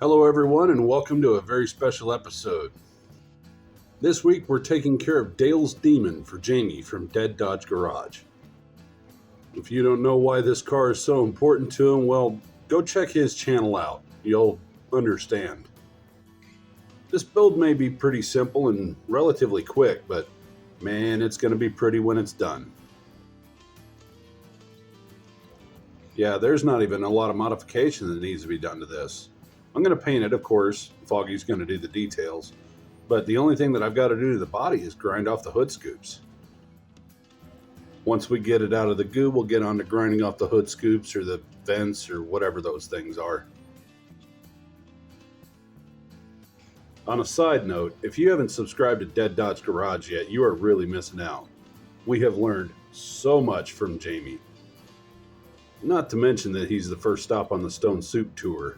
Hello everyone and welcome to a very special episode. This week we're taking care of Dale's Demon for Jamie from Dead Dodge Garage. If you don't know why this car is so important to him, well, go check his channel out. You'll understand. This build may be pretty simple and relatively quick, but man, it's going to be pretty when it's done. Yeah, there's not even a lot of modification that needs to be done to this. I'm going to paint it, of course. Foggy's going to do the details. But the only thing that I've got to do to the body is grind off the hood scoops. Once we get it out of the goo, we'll get on to grinding off the hood scoops or the vents or whatever those things are. On a side note, if you haven't subscribed to Dead Dodge Garage yet, you are really missing out. We have learned so much from Jamie. Not to mention that he's the first stop on the Stone Soup tour.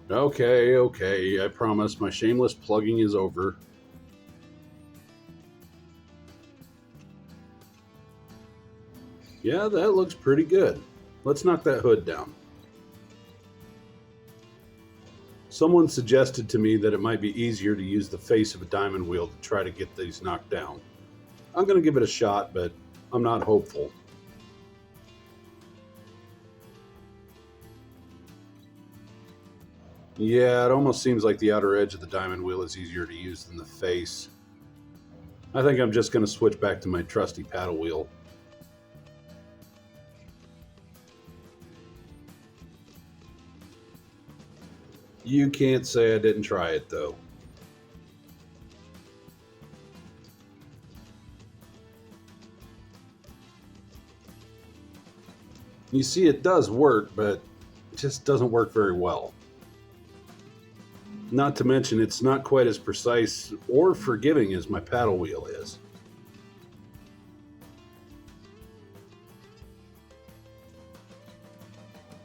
Okay, I promise my shameless plugging is over. Yeah, that looks pretty good. Let's knock that hood down. Someone suggested to me that it might be easier to use the face of a diamond wheel to try to get these knocked down. I'm going to give it a shot, but I'm not hopeful. Yeah, it almost seems like the outer edge of the diamond wheel is easier to use than the face. I think I'm just going to switch back to my trusty paddle wheel. You can't say I didn't try it, though. You see, it does work, but it just doesn't work very well. Not to mention, it's not quite as precise or forgiving as my paddle wheel is.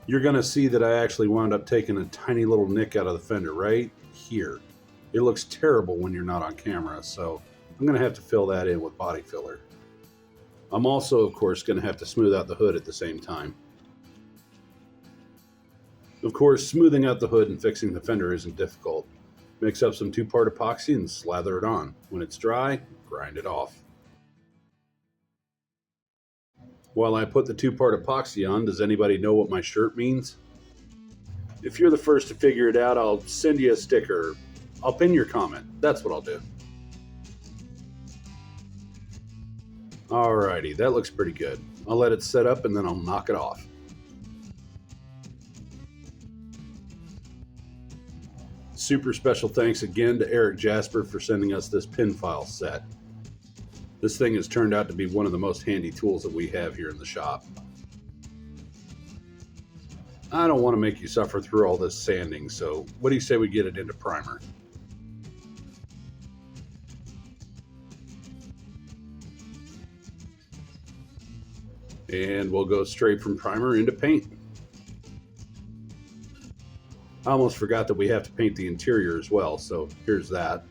You're going to see that I actually wound up taking a tiny little nick out of the fender right here. It looks terrible when you're not on camera, so I'm going to have to fill that in with body filler. I'm also, of course, going to have to smooth out the hood at the same time. Of course, smoothing out the hood and fixing the fender isn't difficult. Mix up some 2-part epoxy and slather it on. When it's dry, grind it off. While I put the 2-part epoxy on, does anybody know what my shirt means? If you're the first to figure it out, I'll send you a sticker. I'll pin your comment. That's what I'll do. Alrighty, that looks pretty good. I'll let it set up and then I'll knock it off. Super special thanks again to Eric Jasper for sending us this pin file set. This thing has turned out to be one of the most handy tools that we have here in the shop. I don't want to make you suffer through all this sanding, so what do you say we get it into primer? And we'll go straight from primer into paint. I almost forgot that we have to paint the interior as well, so here's that.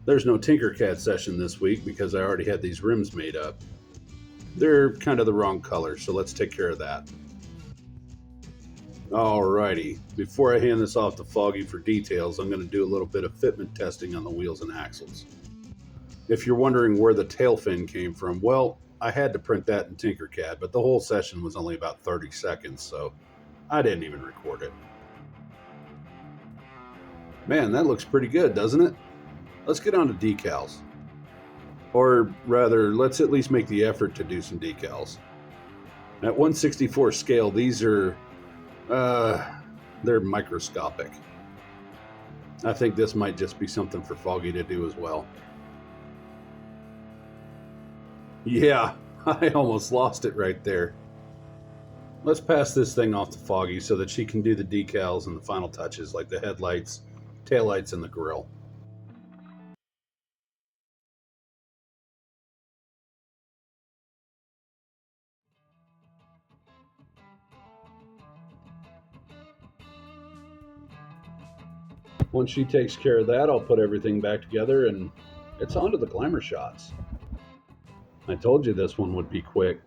There's no Tinkercad session this week because I already had these rims made up. They're kind of the wrong color, so let's take care of that. Alrighty, before I hand this off to Foggy for details, I'm going to do a little bit of fitment testing on the wheels and axles. If you're wondering where the tail fin came from, well, I had to print that in Tinkercad, but the whole session was only about 30 seconds, so I didn't even record it. Man, that looks pretty good, doesn't it? Let's get on to decals. Or rather, let's at least make the effort to do some decals. At 1/64 scale, these are, they're microscopic. I think this might just be something for Foggy to do as well. Yeah, I almost lost it right there. Let's pass this thing off to Foggy so that she can do the decals and the final touches like the headlights, taillights, and the grille. Once she takes care of that, I'll put everything back together and it's on to the glamour shots. I told you this one would be quick.